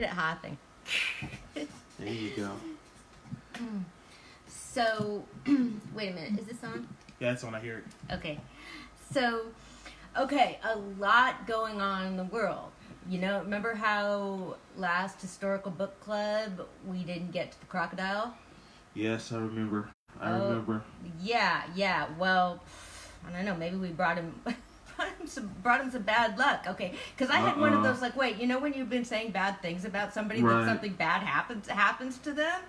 hot thing. There you go. So, wait a minute. Is this on? Yeah, that's when I hear it. Okay. So, a lot going on in the world. You know, remember how last historical book club we didn't get to the crocodile? Yes, I remember. I remember. Yeah. Well, I don't know. Maybe we brought him some bad luck. Okay, because I had one of those wait, you know when you've been saying bad things about somebody, right, that something bad happens to them.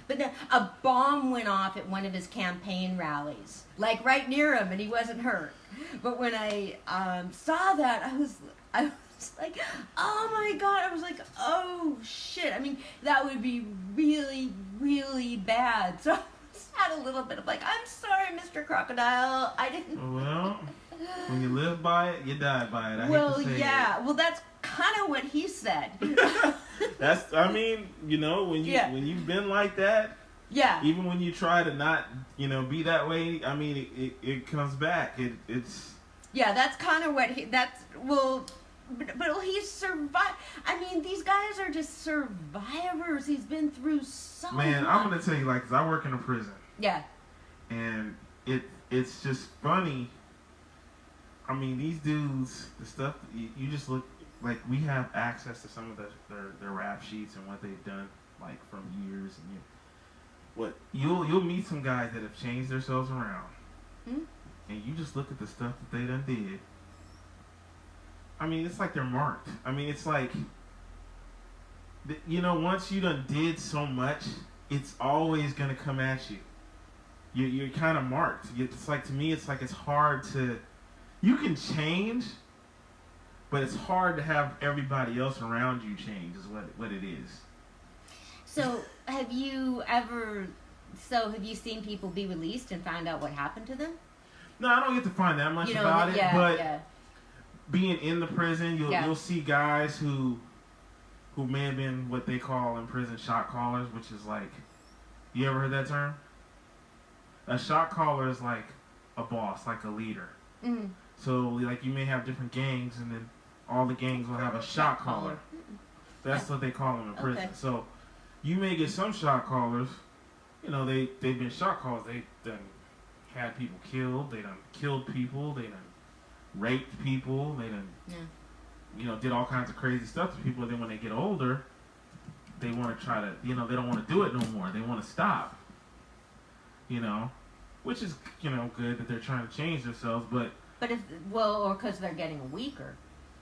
But then a bomb went off at one of his campaign rallies, like right near him, and he wasn't hurt. But when I saw that, I was like, oh my God! I was like, oh shit! I mean, that would be really, really bad. So I just had a little bit of I'm sorry, Mr. Crocodile. I didn't. Well, when you live by it, you die by it. I well, hate to say yeah. it. Well, that's kind of what he said. When you've been like that, yeah. Even when you try to not, be that way, I mean, it comes back. It's. Yeah, that's kind of what but he's survived. I mean, these guys are just survivors. He's been through so much. Man, I'm gonna tell you, 'cause I work in a prison. Yeah. And it's just funny. I mean, these dudes, the stuff you just look like we have access to some of their rap sheets and what they've done from years and you'll meet some guys that have changed themselves around, and you just look at the stuff that they done did. I mean, it's like they're marked. I mean, it's like once you done did so much, it's always gonna come at you. You're kind of marked. It's like, to me, it's like it's hard to. You can change, but it's hard to have everybody else around you change. Is what it is. So have you seen people be released and find out what happened to them? No, I don't get to find that much about it. But being in the prison, you'll see guys who may have been what they call in prison shot callers, which is you ever heard that term? A shot caller is like a boss, like a leader. Mm-hmm. So, you may have different gangs, and then all the gangs will have a shot caller. That's what they call them in prison. Okay. So, you may get some shot callers, they've been shot callers. They done had people killed. They done killed people. They done raped people. They done, did all kinds of crazy stuff to people. And then when they get older, they want to try to, they don't want to do it no more. They want to stop. Which is, good that they're trying to change themselves, but or because they're getting weaker.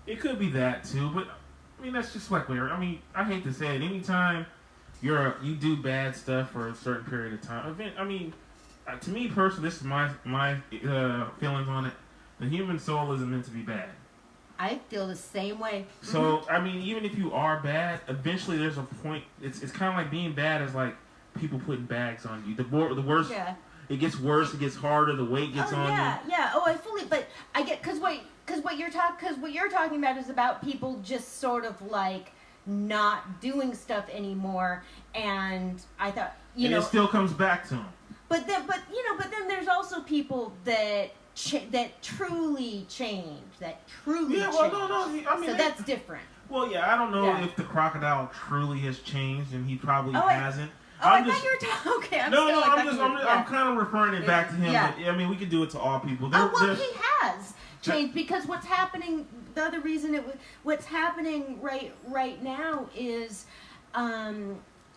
It could be that too, but I mean that's just where. I mean, I hate to say it. Anytime you do bad stuff for a certain period of time, I mean, to me personally, this is my feelings on it. The human soul isn't meant to be bad. I feel the same way. So I mean, even if you are bad, eventually there's a point. It's kind of like being bad is like people putting bags on you. The worse. Yeah. It gets worse. It gets harder. The weight gets on you. Yeah. Oh, I fully. But I get because what you're talking about is about people just sort of not doing stuff anymore. And I thought it still comes back to them. But then there's also people that truly change. Yeah. Well, no. I mean, so that's different. Well, yeah. I don't know if the crocodile truly has changed, and he probably hasn't. I thought you were talking. Okay, I'm kind of referring it back to him. Yeah. But, I mean, we could do it to all people. He has changed because what's happening. The other reason what's happening right now is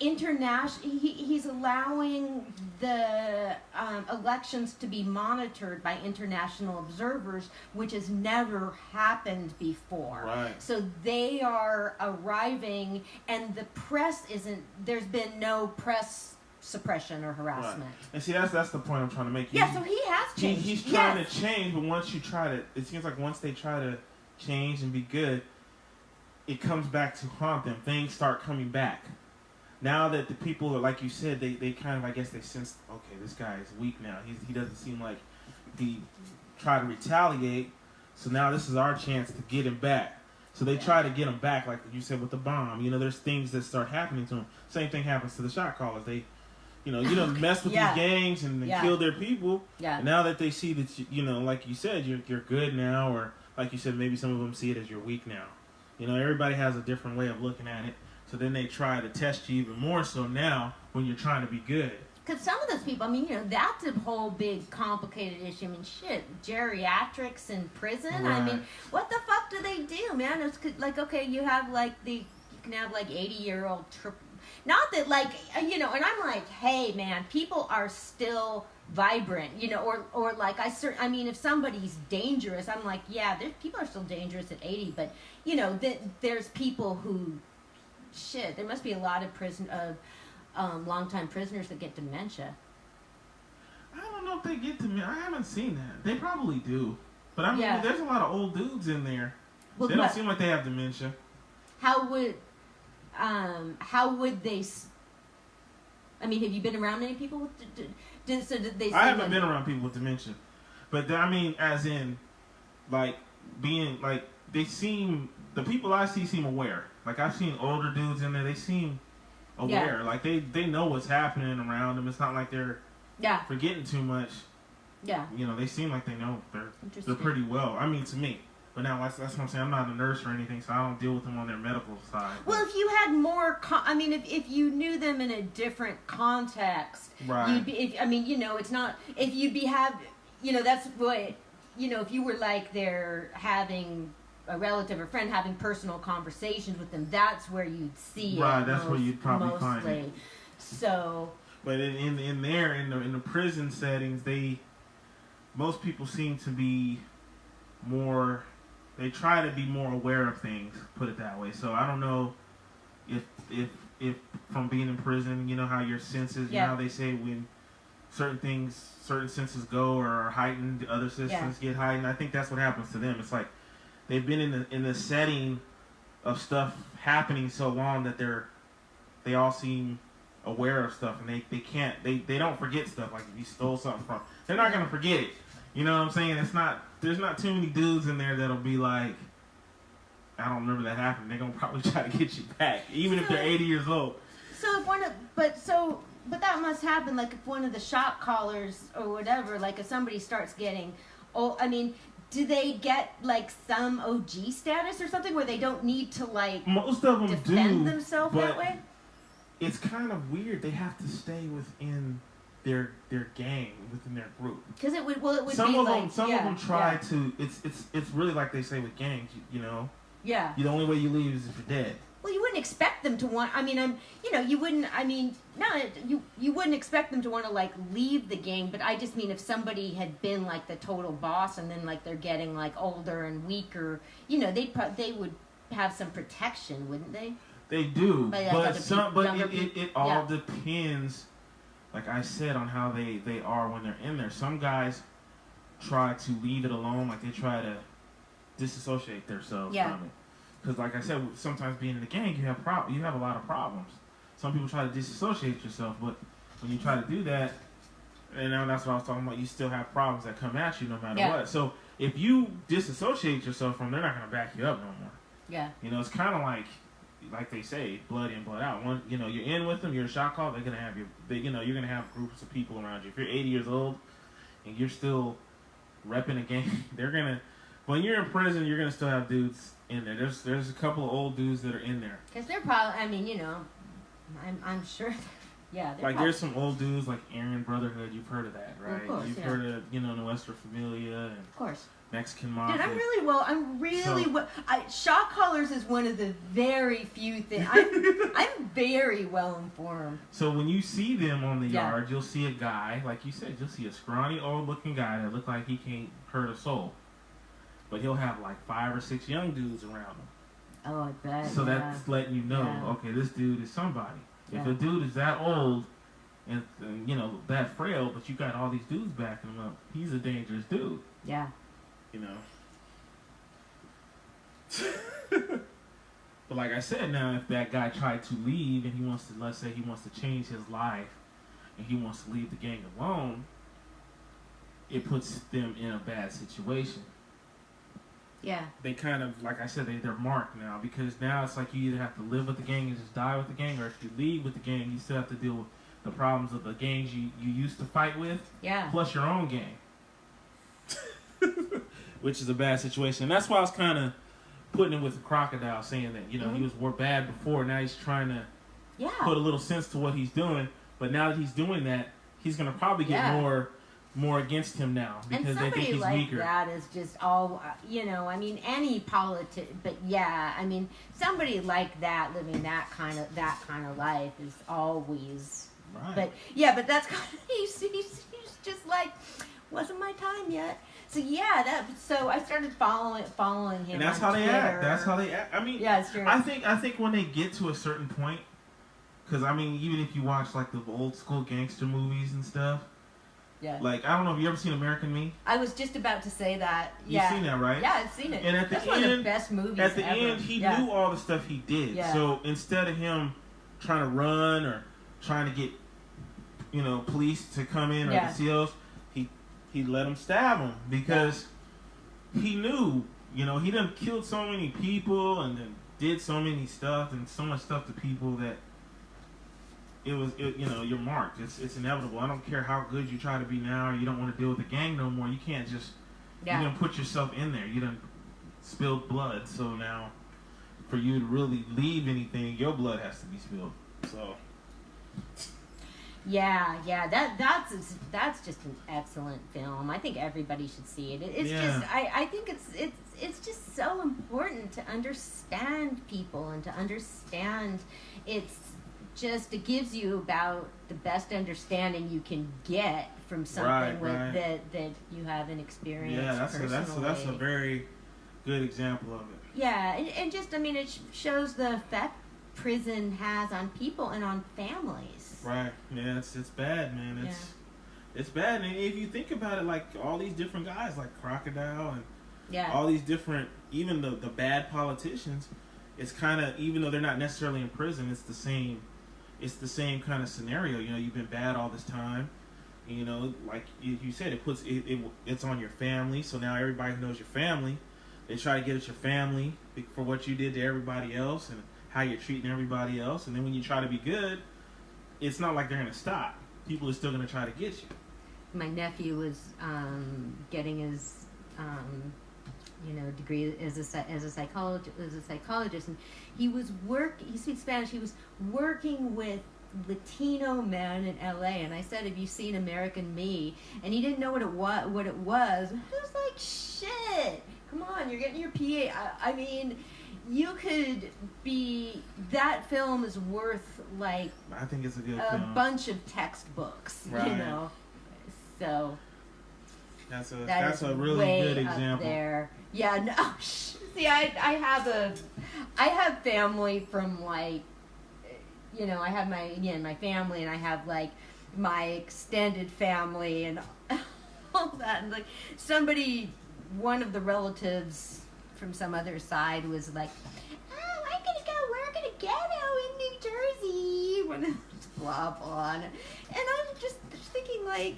international. He's allowing the elections to be monitored by international observers, which has never happened before. Right. So they are arriving, and the press isn't. There's been no press suppression or harassment. Right. And see, that's the point I'm trying to make. So he has changed. He's trying to change, but once they try to change and be good, it comes back to haunt them. Things start coming back. Now that the people, like you said, they kind of, I guess they sense, okay, this guy is weak now. He doesn't seem like he tried to retaliate. So now this is our chance to get him back. So they try to get him back, like you said, with the bomb. There's things that start happening to him. Same thing happens to the shot callers. They, don't mess with these gangs and kill their people. Yeah. And now that they see that, like you said, you're good now, or like you said, maybe some of them see it as you're weak now. Everybody has a different way of looking at it. So then they try to test you even more so now when you're trying to be good. Because some of those people, I mean, you know, that's a whole big complicated issue. I mean, shit, geriatrics in prison. Right. I mean, what the fuck do they do, man? It's like, okay, you have like you can have like 80-year-old not that like, you know, and I'm like, hey man, people are still vibrant, you know, or like I mean, if somebody's dangerous, I'm like, yeah, people are still dangerous at 80, but you know, there's people who, shit, there must be a lot of longtime prisoners that get dementia. I don't know if they get dementia. I haven't seen that. They probably do, but I mean, there's a lot of old dudes in there. Well, they don't seem like they have dementia. How would they? I mean, have you been around many people with? Did they? I haven't been around people with dementia, but I mean, as in, like being like they seem the people I see seem aware. Like I've seen older dudes in there. They seem aware. Like they know what's happening around them. It's not like they're forgetting too much. Yeah. You know, they seem like they know. They're pretty well. I mean, to me. But now that's what I'm saying. I'm not a nurse or anything, so I don't deal with them on their medical side. Well, if you had more, I mean, if you knew them in a different context, right? You'd be. I mean, you know, it's not. If you'd you know, that's what, you know, if you were like they're having a relative or friend having personal conversations with them, that's where you'd see it. Right, that's where you'd probably find it. So. But in the prison settings, most people seem to be more. They try to be more aware of things, put it that way. So I don't know if from being in prison, you know how your senses, you know how they say when certain senses go or are heightened, other senses get heightened. I think that's what happens to them. It's like they've been in the setting of stuff happening so long that they all seem aware of stuff, and they don't forget stuff. Like if you stole something from, they're not gonna forget it. You know what I'm saying? There's not too many dudes in there that'll be like, I don't remember that happened. They're gonna probably try to get you back, even if they're 80 years old. So but that must happen. Like if one of the shot callers or whatever, like if somebody starts getting, I mean, do they get like some OG status or something where they don't need to like most of them defend themselves that way? It's kind of weird. They have to stay within their gang, within their group. Because it would some of them try to. It's really like they say with gangs, you know. Yeah. The only way you leave is if you're dead. Well, you wouldn't expect them to want. I mean, you wouldn't. I mean, no, you wouldn't expect them to want to like leave the gang. But I just mean if somebody had been like the total boss, and then like they're getting like older and weaker, you know, they would have some protection, wouldn't they? They do, but it all depends. Like I said, on how they are when they're in there. Some guys try to leave it alone, like they try to disassociate themselves from it. Because like I said, sometimes being in the gang, you have a lot of problems. Some people try to disassociate yourself, but when you try to do that, and now that's what I was talking about, you still have problems that come at you no matter what. So if you disassociate yourself from them, they're not going to back you up no more. Yeah. You know, it's kind of like they say, blood in, blood out. One, you know, you're in with them, you're a shot call, they're gonna have you're gonna have groups of people around you. If you're 80 years old and you're still repping a gang, they're gonna. When you're in prison, you're gonna still have dudes in there. There's a couple of old dudes that are in there. Because they're probably, I mean, you know, I'm sure. Yeah. Like there's some old dudes like Aryan Brotherhood. You've heard of that, right? Of course, You've heard of Nuestra Familia and of course. Mexican Mafia. Dude, I'm really well. Shot callers is one of the very few things. I'm very well informed. So when you see them on the yard, you'll see a guy, like you said, you'll see a scrawny old looking guy that look like he can't hurt a soul. But he'll have like 5 or 6 young dudes around him. Oh, I bet. So that's letting you know, okay, this dude is somebody. If a dude is that old and you know, that frail, but you got all these dudes backing him up, he's a dangerous dude. Yeah. You know. But like I said, now if that guy tried to leave and he wants to, let's say he wants to change his life and he wants to leave the gang alone, it puts them in a bad situation. Yeah. They kind of, like I said, they're marked now, because now it's like you either have to live with the gang and just die with the gang, or if you leave with the gang, you still have to deal with the problems of the gangs you used to fight with, plus your own gang. Which is a bad situation. And that's why I was kind of putting it with the crocodile, saying that he was bad before. Now he's trying to put a little sense to what he's doing. But now that he's doing that, he's gonna probably get more against him now because they think he's like weaker. That is just all I mean, any but I mean, somebody like that living that kind of life is always right. But that's kind of he's just like, wasn't my time yet. So so I started following him. And that's on how they Twitter. act. That's how they act. I mean, it's true. I think when they get to a certain point, because I mean, even if you watch like the old school gangster movies and stuff, like I don't know, have you ever seen American Me? I was just about to say that. You've seen that, right? Yeah, I've seen it. And at the that's end, one of the best movies at the ever. end, he knew all the stuff he did. Yeah. So instead of him trying to run or trying to get police to come in or the SEALs, he let them stab him because he knew, he done killed so many people and then did so many stuff and so much stuff to people that you're marked. It's inevitable. I don't care how good you try to be now or you don't want to deal with the gang no more. You can't just, you done put yourself in there. You done spilled blood. So now for you to really leave anything, your blood has to be spilled. So... that's just an excellent film. I think everybody should see it. It's just I think it's just so important to understand people and to understand it gives you about the best understanding you can get from something that you haven't experienced personally. That's a very good example of it. Yeah, and just it shows the effect prison has on people and on families. Right. Yeah, it's bad, man. It's bad. And if you think about it, like all these different guys, like Crocodile and all these different, even the bad politicians, it's kind of, even though they're not necessarily in prison, it's the same kind of scenario. You've been bad all this time. Like you said, it's on your family. So now everybody knows your family. They try to get at your family for what you did to everybody else and how you're treating everybody else. And then when you try to be good, it's not like they're going to stop. People are still going to try to get you. My nephew was getting his degree as a psychologist, and he speaks Spanish. He was working with Latino men in LA, and I said, "Have you seen American Me?" And he didn't know what it was. He was like, "Shit, come on, you're getting your PA." I mean, you could be. That film is worth like. I think it's a good film. Bunch of textbooks, right. So. That's a really good example. Up there. Yeah. No. See, I have family from like. I have my family, and I have like my extended family and all that. And like one of the relatives from some other side was like, "Oh, I'm gonna go work in a ghetto in New Jersey," when blah blah. And I'm just thinking like,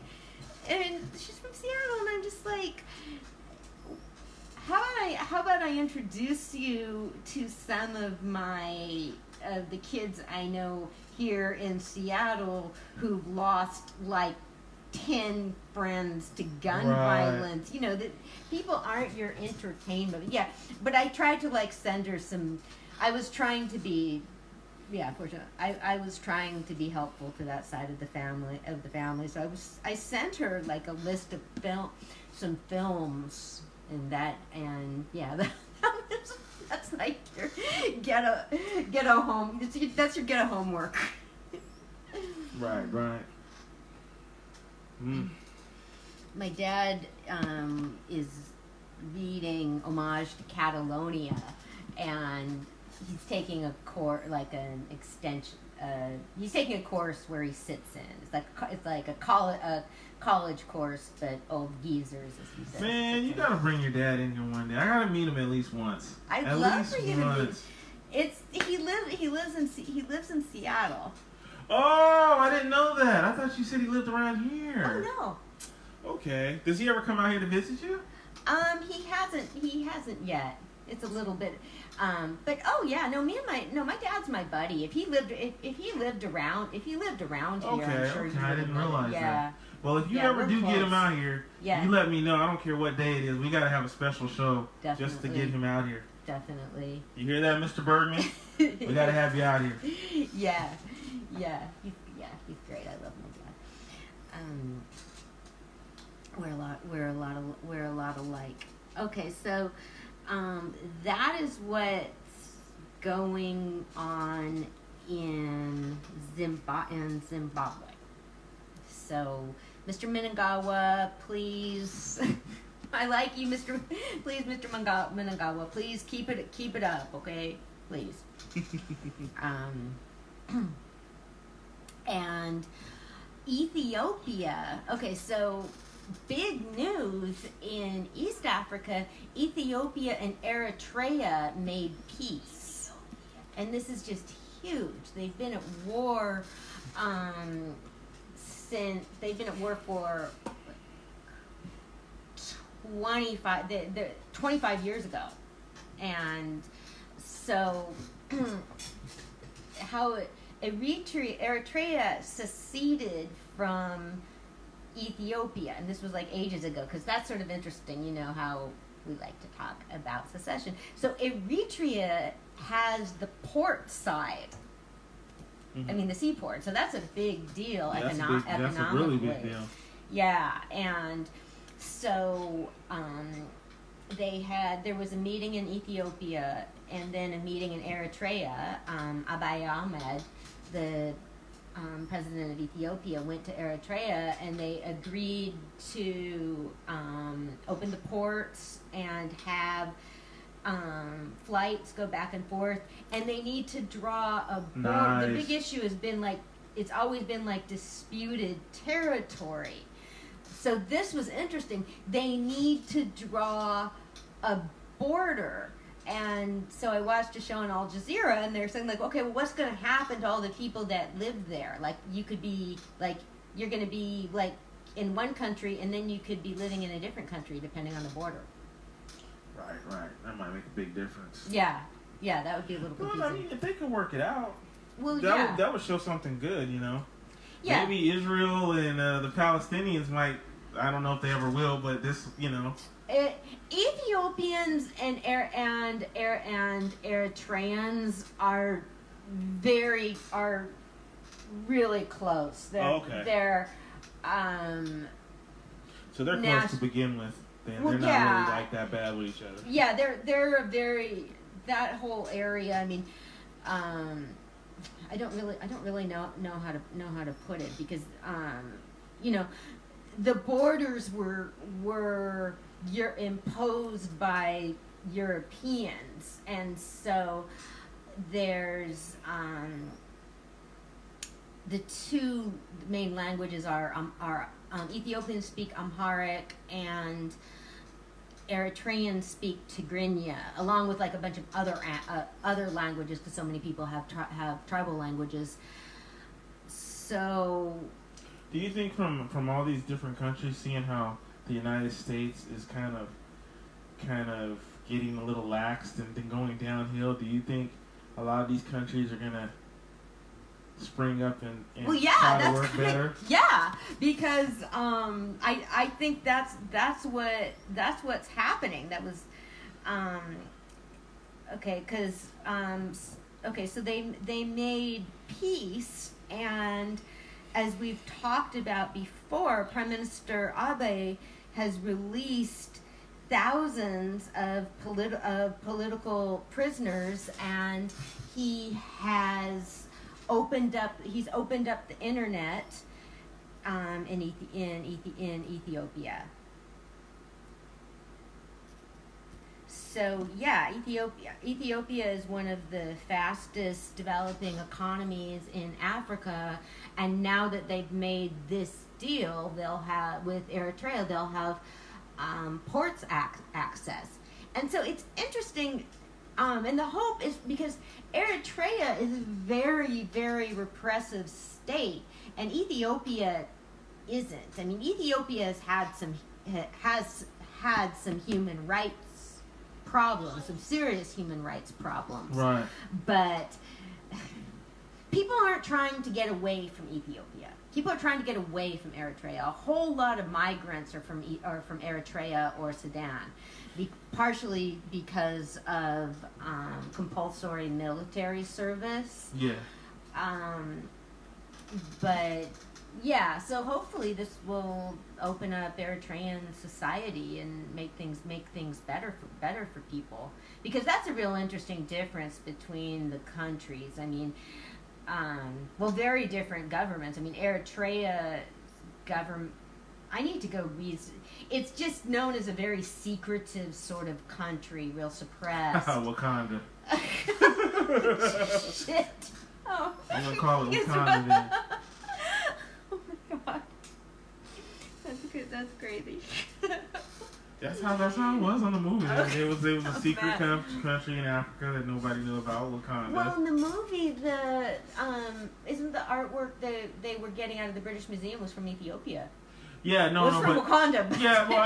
and she's from Seattle, and I'm just like, how about I introduce you to some of my the kids I know here in Seattle who've lost like 10 friends to gun violence. That people aren't your entertainment. Yeah, but I tried to like send her some. I was trying to be, fortunately, I was trying to be helpful to that side of the family. So I sent her like a list of some films that's like your ghetto home. That's your ghetto homework. Right. Mm. My dad is reading Homage to Catalonia, and he's taking a course, like an extension. He's taking a course where he sits in. It's like a college course, but old geezers, as he says. Man, you gotta bring your dad in here one day. I gotta meet him at least once. I'd love for you to meet. He lives in Seattle. Oh, I didn't know that. I thought you said he lived around here. Oh no. Okay. Does he ever come out here to visit you? He hasn't yet. It's a little bit. But my dad's my buddy. If he lived around here, I'm sure I didn't realize that. Well, if you ever do get him out here, you let me know. I don't care what day it is. We gotta have a special show just to get him out here. definitely. You hear that, Mr. Bergman? We gotta have you out here. Yeah. He's great. I love my dad. We're a lot alike. Okay, so that is what's going on in Zimbabwe. So, Mr. Mnangagwa, please. I like you, Mr. Please, Mr. Mnangagwa, please keep it up, okay? Please. And Ethiopia. Okay, so big news in East Africa. Ethiopia and Eritrea made peace, and this is just huge. They've been at war for 25 years ago. And so how Eritrea seceded from Ethiopia, and this was like ages ago, because that's sort of interesting, you know how we like to talk about secession. So Eritrea has the port side. I mean, the seaport. So that's a big deal economically. That's a really big deal. Yeah, and so there was a meeting in Ethiopia and then a meeting in Eritrea. Abiy Ahmed, the president of Ethiopia, went to Eritrea, and they agreed to open the ports and have flights go back and forth, and they need to draw a border. Nice. The big issue has been it's always been disputed territory. So this was interesting. They need to draw a border. And so I watched a show on Al Jazeera, and they're saying okay, well, what's going to happen to all the people that live there? You could be you're going to be in one country, and then you could be living in a different country depending on the border. Right. That might make a big difference. Yeah, that would be a little confusing. Well, I mean, if they could work it out, that would show something good, you know? Yeah. Maybe Israel and the Palestinians might, I don't know if they ever will, but this, you know. Ethiopians and Eritreans are really close. Okay. They're so they're close to begin with. They're not really that bad with each other. Yeah, they're a very, that whole area. I mean, I don't really know how to put it, because the borders were imposed by Europeans, and so there's the two main languages are Ethiopians speak Amharic, and Eritreans speak Tigrinya, along with a bunch of other languages, because so many people have tribal languages. So, do you think from all these different countries, seeing how the United States is kind of getting a little laxed and then going downhill, do you think a lot of these countries are gonna spring up and try to work better? Yeah, because I think that's what's happening. That was so they made peace, and as we've talked about before, Prime Minister Abe has released thousands of political prisoners, and he's opened up the internet in Ethiopia. So yeah, Ethiopia is one of the fastest developing economies in Africa, and now that they've made this deal, they'll have with Eritrea, they'll have ports access, and so it's interesting. And the hope is because Eritrea is a very, very repressive state, and Ethiopia isn't. I mean, Ethiopia has had some human rights problems, some serious human rights problems. Right. But people aren't trying to get away from Ethiopia. People are trying to get away from Eritrea. A whole lot of migrants are from Eritrea or Sudan, partially because of compulsory military service. Yeah. But yeah, so hopefully this will open up Eritrean society and make things better for people, because that's a real interesting difference between the countries. I mean, very different governments. I mean, Eritrea government. I need to go read. It's just known as a very secretive sort of country, real suppressed. Wakanda. Shit. Oh. I'm gonna call it Wakanda then. Oh my god. That's good. That's crazy. That's how it was on the movie. Okay. It was a secret country in Africa that nobody knew about, Wakanda. Well, in the movie, isn't the artwork that they were getting out of the British Museum was from Ethiopia? Yeah, no, from Wakanda. Yeah, well,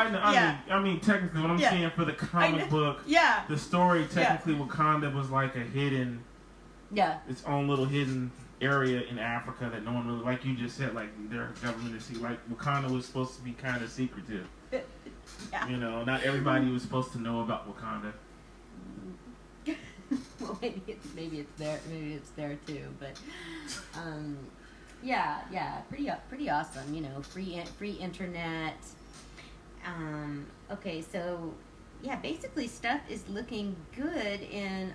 I mean, technically, what I'm saying for the comic book, the story, technically, Wakanda was like a hidden, its own little hidden area in Africa that no one really, like you just said, like their government is like Wakanda was supposed to be kind of secretive. Yeah. You know, not everybody was supposed to know about Wakanda. Well, maybe it's there too, but pretty awesome. You know, free internet. Okay, so basically stuff is looking good in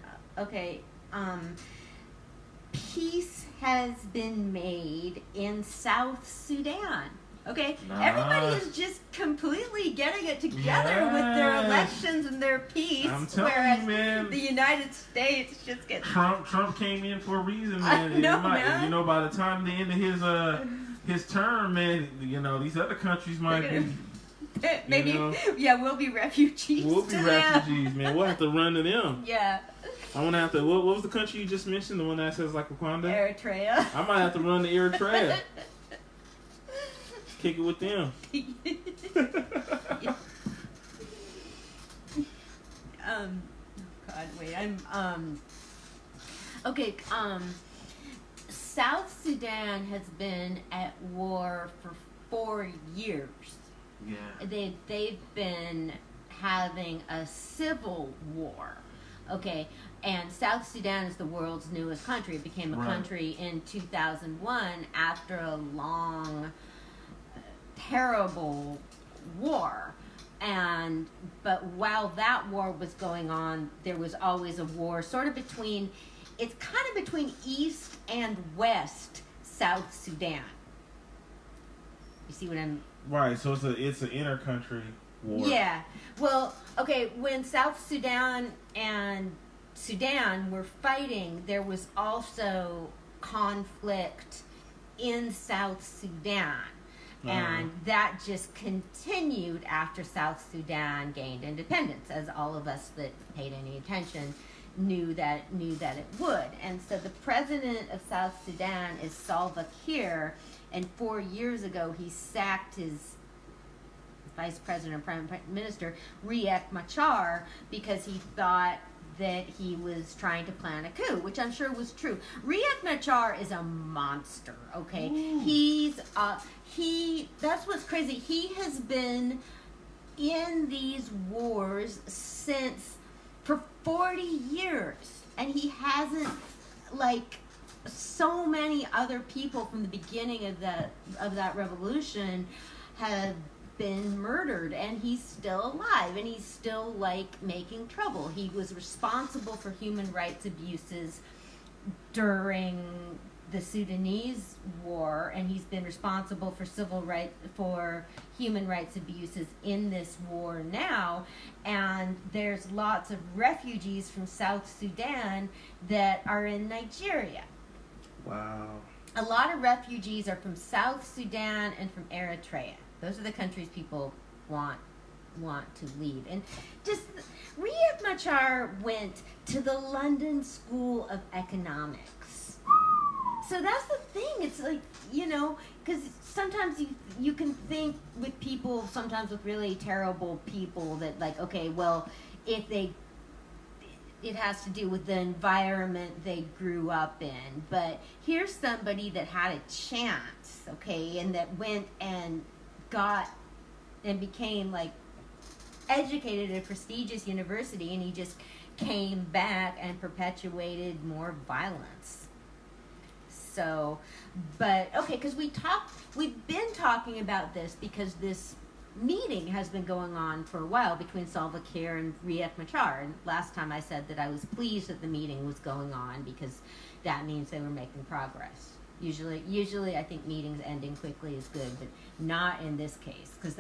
peace has been made in South Sudan. Okay, everybody is just completely getting it together with their elections and their peace, whereas you, man, the United States just gets... Trump came in for a reason, man. Man. You know, by the time the end of his term, man, you know, these other countries might be... Maybe, we'll be refugees. Man. We'll have to run to them. Yeah. I'm gonna have to... What was the country you just mentioned? The one that says like Wakanda? Eritrea. I might have to run to Eritrea. Kick it with them. South Sudan has been at war for 4 years. Yeah. They've been having a civil war. Okay, and South Sudan is the world's newest country. It became a country in 2001 after a long, terrible war. But while that war was going on, there was always a war sort of between East and West South Sudan. You see what I'm... Right, so it's an inter-country war. Yeah. Well, okay, when South Sudan and Sudan were fighting, there was also conflict in South Sudan. And that just continued after South Sudan gained independence, as all of us that paid any attention knew that it would. And so the president of South Sudan is Salva Kiir, and 4 years ago he sacked his vice president and prime minister, Riek Machar, because he thought that he was trying to plan a coup, which I'm sure was true. Riek Machar is a monster, okay? Ooh. That's what's crazy. He has been in these wars for 40 years, and he hasn't, like so many other people from the beginning of that revolution have been murdered, and he's still alive, and he's still like making trouble. He was responsible for human rights abuses during the Sudanese war, and he's been responsible for human rights abuses in this war now. And there's lots of refugees from South Sudan that are in Nigeria. Wow. A lot of refugees are from South Sudan and from Eritrea. Those are the countries people want to leave. And just Riek Machar went to the London School of Economics. So that's the thing. It's like, you know, because sometimes you can think with people, sometimes with really terrible people, that like, okay, well, if it has to do with the environment they grew up in. But here's somebody that had a chance, okay, and that went and got and became like educated at a prestigious university, and he just came back and perpetuated more violence. So, but okay, because we've been talking about this because this meeting has been going on for a while between Salva Kiir and Riek Machar. And last time I said that I was pleased that the meeting was going on because that means they were making progress. Usually I think meetings ending quickly is good, but not in this case, because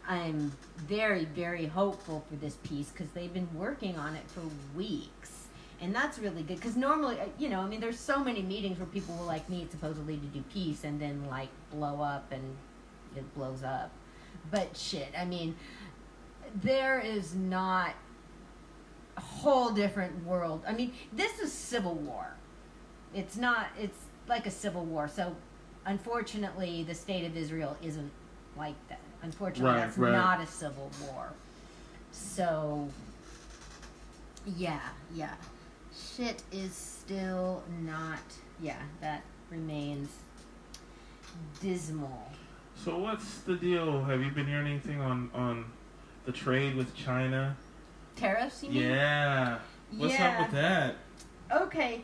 I'm very, very hopeful for this peace because they've been working on it for weeks. And that's really good because normally, there's so many meetings where people will like meet supposedly to do peace and then like blow up and it blows up. But shit, there is not a whole different world. This is civil war. It's like a civil war. So, unfortunately, the state of Israel isn't like that. Unfortunately, that's not a civil war. So, yeah. Shit is still not, that remains dismal. So what's the deal? Have you been hearing anything on the trade with China? Tariffs, you mean? Yeah. What's up with that? Okay.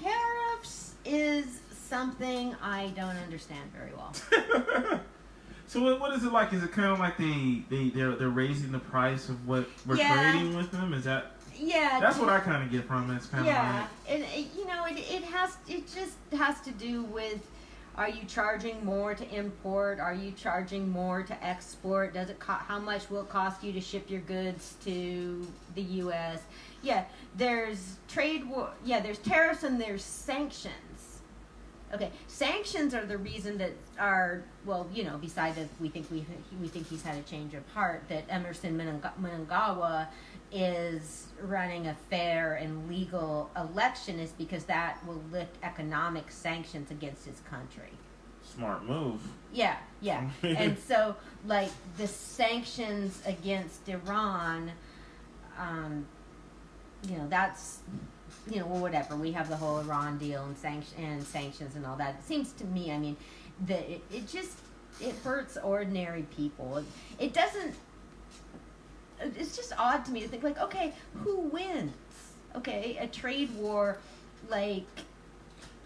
Tariffs is something I don't understand very well. So what is it like? Is it kind of like they're raising the price of what we're trading with them? Is that? Yeah. That's what I kind of get from it. It's kind of like, and it just has to do with. Are you charging more to import? Are you charging more to export? Does it how much will it cost you to ship your goods to the U.S.? Yeah, there's trade war. Yeah, there's tariffs and there's sanctions. Okay, sanctions are the reason that are besides that we think he's had a change of heart, that Emerson Mnangagwa is running a fair and legal election is because that will lift economic sanctions against his country. Smart move. Yeah. And so, like, the sanctions against Iran, that's, whatever. We have the whole Iran deal and sanctions and all that. It seems to me, that it hurts ordinary people. It doesn't. It's just odd to me to think, like, okay, who wins? Okay, a trade war, like...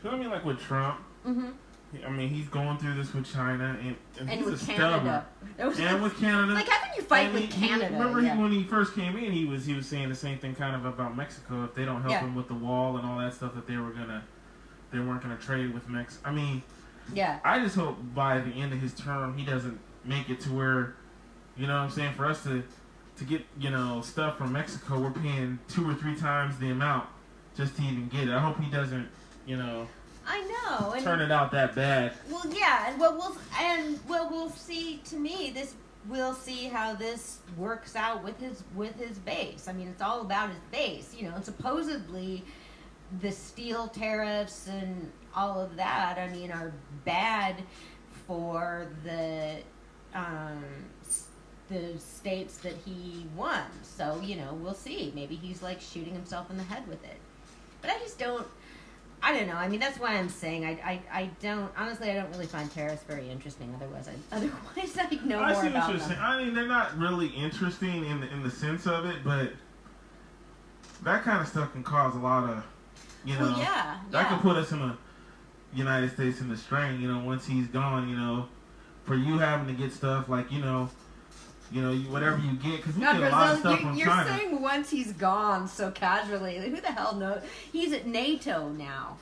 Like with Trump, he's going through this with China, and he's with Canada. And with Canada. Like, how can you fight with Canada? When he first came in, he was saying the same thing kind of about Mexico. If they don't help him with the wall and all that stuff, that they weren't gonna trade with Mexico. I just hope by the end of his term, he doesn't make it to where, for us to get, stuff from Mexico, we're paying 2 or 3 times the amount just to even get it. I hope he doesn't, I know. Turn it out that bad. Well, yeah, and we'll see. To me, we'll see how this works out with his base. It's all about his base, and supposedly the steel tariffs and all of that, are bad for the states that he won. So, we'll see. Maybe he's like shooting himself in the head with it. But I don't know. That's why I'm saying I don't really find tariffs very interesting. Otherwise I'd know more about them. I see what you're saying. They're not really interesting in the sense of it, but that kind of stuff can cause a lot of, that could put us in the United States in the strain, once he's gone, for you having to get stuff like, whatever you get, because we get a lot of stuff from China. You're saying once he's gone so casually. Who the hell knows? He's at NATO now.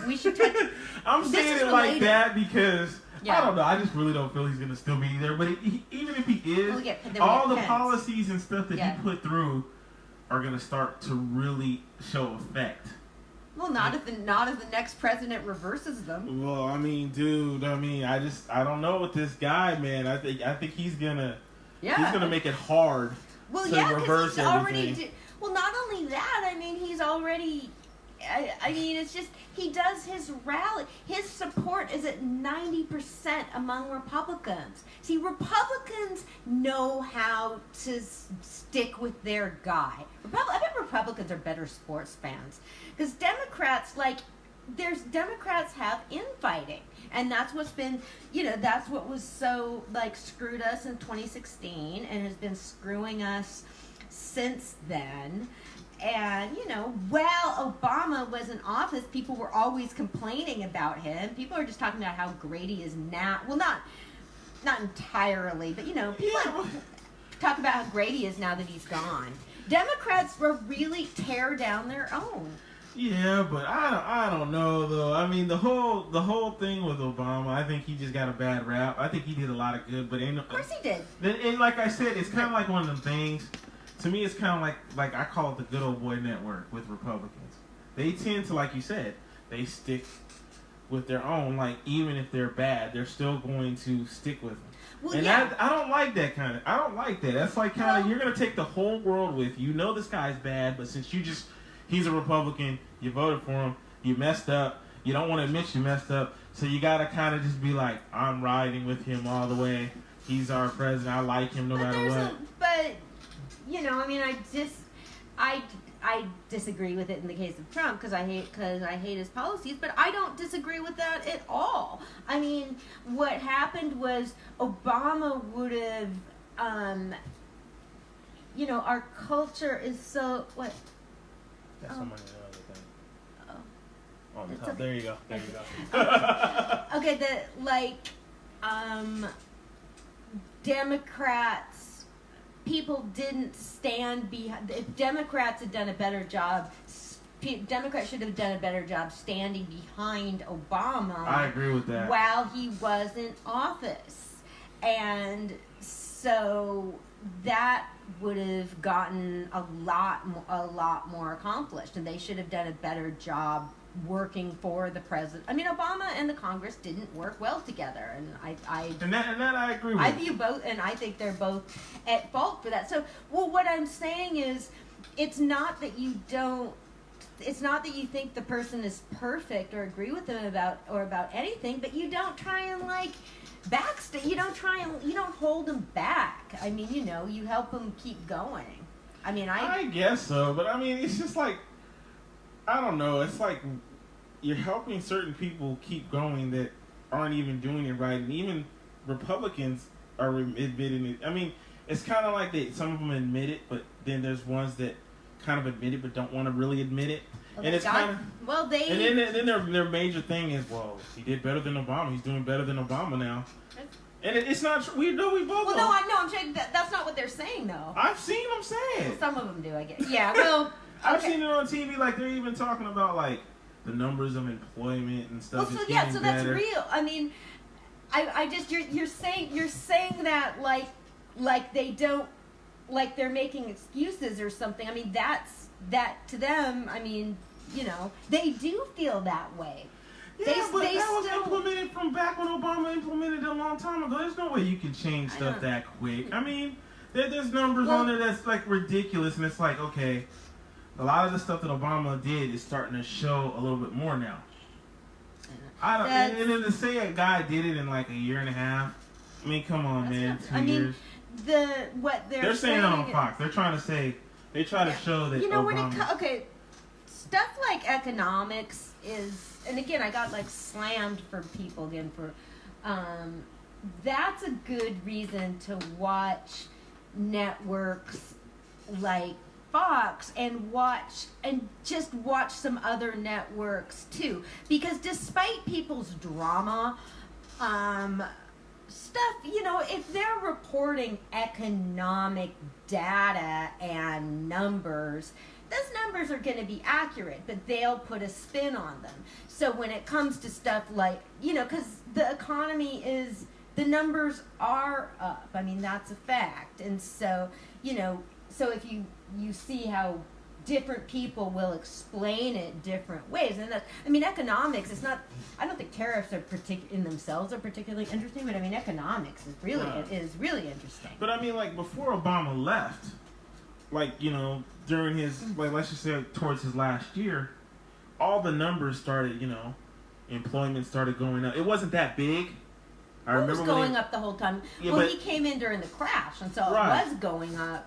We should touch... I'm saying it like that because, I don't know, I just really don't feel he's going to still be there. But even if he is, all the policies and stuff that he put through are going to start to really show effect. Well, not if the next president reverses them. Well, dude, I don't know with this guy, man. I think he's gonna make it hard to reverse everything. Well, not only that, he's already I mean, it's just, he does his rally. His support is at 90% among Republicans. See, Republicans know how to stick with their guy. I bet Republicans are better sports fans. Because Democrats, Democrats have infighting. And that's what's been, that's what was so, screwed us in 2016 and has been screwing us since then. And, while Obama was in office, people were always complaining about him. People are just talking about how great he is now. Well, not entirely, but, people talk about how great he is now that he's gone. Democrats will really tear down their own. Yeah, but I don't know though. I mean, the whole thing with Obama, I think he just got a bad rap. I think he did a lot of good, but of course he did. And like I said, it's kind of like one of them things. To me, it's kind of like I call it the good old boy network with Republicans. They tend to, like you said, they stick with their own. Like, even if they're bad, they're still going to stick with them. Well, and yeah. I don't like that kind of. I don't like that. That's like kind of you're gonna take the whole world with you. This guy's bad, but since he's a Republican, you voted for him, you messed up, you don't want to admit you messed up, so you got to kind of just be like, I'm riding with him all the way. He's our president. I like him no matter what. I disagree with it in the case of Trump because I hate his policies, but I don't disagree with that at all. I mean, what happened was Obama would have, our culture is so, what? That's someone in the other thing. Oh. On the top. Okay. There you go. Okay, Democrats, people didn't stand behind. If Democrats had done a better job, Democrats should have done a better job standing behind Obama. I agree with that. While he was in office. And so that would have gotten a lot more accomplished, and they should have done a better job working for the president. I mean, Obama and the Congress didn't work well together, and that I agree with. I view both, and I think they're both at fault for that. So, what I'm saying is, it's not that you think the person is perfect or agree with them about anything, but you don't try and you don't hold them back. I mean, you help them keep going. I mean, I guess so, but I mean, it's just like, I don't know. It's like you're helping certain people keep going that aren't even doing it right, and even Republicans are admitting it. I mean, it's kind of like some of them admit it, but then there's ones that kind of admit it but don't want to really admit it. Well, and it's kind of and then their major thing is, well, he did better than Obama. He's doing better than Obama now. And it's not true. We both know. Well, no, I know. I'm saying that's not what they're saying, though. I've seen them say it. Some of them do, I guess. Yeah, well, I've seen it on TV. They're even talking about the numbers of employment and stuff. Well, so that's real. I mean, I just you're saying that like they don't, like they're making excuses or something. I mean, that to them. I mean, they do feel that way. Yeah, that was implemented from back when Obama implemented it a long time ago. There's no way you can change stuff that quick. I mean, there's numbers on there that's ridiculous, and it's like, okay, a lot of the stuff that Obama did is starting to show a little bit more now. And then to say a guy did it in a year and a half, I mean, come on, man, 2 years. They're saying it on Fox. They're trying to say, they try to show that Obama... stuff like economics is, and again, I got slammed for people that's a good reason to watch networks like Fox and just watch some other networks too, because despite people's drama, stuff, if they're reporting economic data and numbers, those numbers are going to be accurate, but they'll put a spin on them. So when it comes to stuff because the economy the numbers are up. I mean, that's a fact. And so, so if you see how different people will explain it different ways. And economics, it's not, I don't think tariffs are in themselves are particularly interesting, but economics is really, interesting. But before Obama left, during his, let's just say towards his last year, all the numbers started, employment started going up. It wasn't that big. I remember it was going up the whole time. Yeah, well, he came in during the crash, and so it was going up,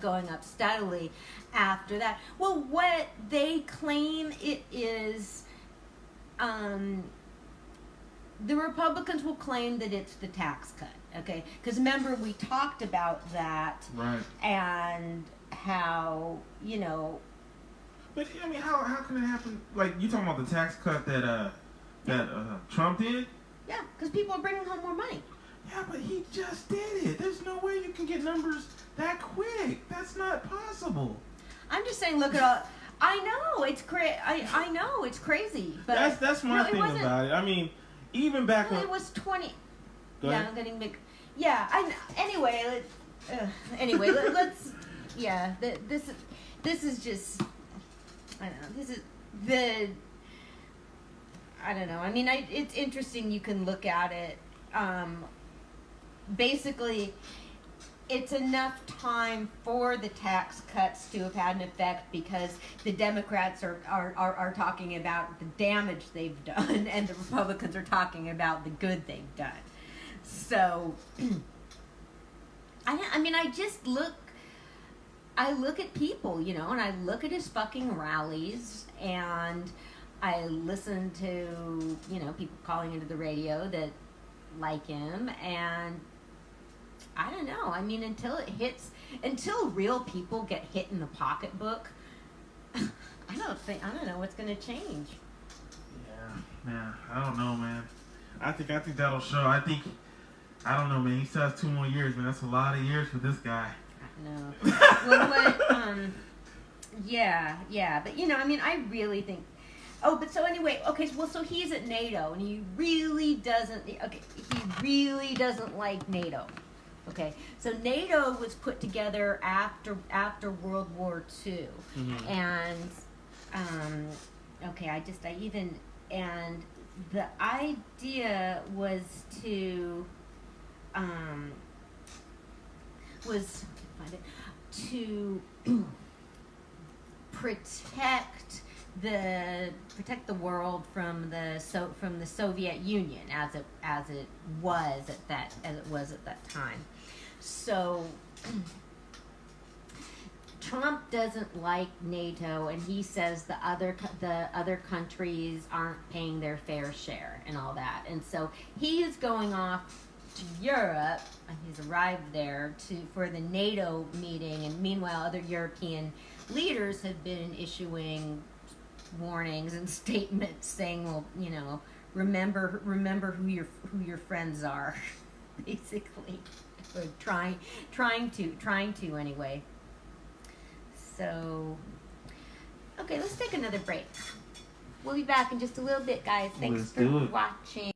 going up steadily after that. Well, what they claim it is, the Republicans will claim that it's the tax cut, okay? Because remember, we talked about that, right? And how, But I mean, how can it happen? Like, you talking about the tax cut that Trump did? Yeah, because people are bringing home more money. Yeah, but he just did it. There's no way you can get numbers that quick. That's not possible. I'm just saying, look at all. I know it's I know it's crazy, but that's my thing about it. I mean, even back when it was 20. Go ahead. I'm getting big. Yeah. Anyway, let's. Yeah. This is just. I don't know. This is the. I don't know. I mean, it's interesting. You can look at it. Basically, it's enough time for the tax cuts to have had an effect because the Democrats are talking about the damage they've done, and the Republicans are talking about the good they've done. So, I mean, I look at people, and I look at his fucking rallies, and I listen to, people calling into the radio that like him, and I don't know. I mean, until real people get hit in the pocketbook, I don't know what's going to change. Yeah, I don't know, man. I think that'll show. I don't know, man. He still has 2 more years, man. That's a lot of years for this guy. No. Well, yeah, but I mean, I really think. Oh, but so anyway, okay. Well, so he's at NATO, and he really doesn't. Okay, he really doesn't like NATO. Okay, so NATO was put together after World War II, mm-hmm. and and the idea was to protect the world from the Soviet Union as it was at that time. So Trump doesn't like NATO, and he says the other countries aren't paying their fair share and all that. And so he is going off to Europe, and he's arrived there for the NATO meeting. And meanwhile, other European leaders have been issuing warnings and statements saying, well, remember who your friends are, basically, or trying to anyway. So, okay, let's take another break. We'll be back in just a little bit, guys. Thanks for watching.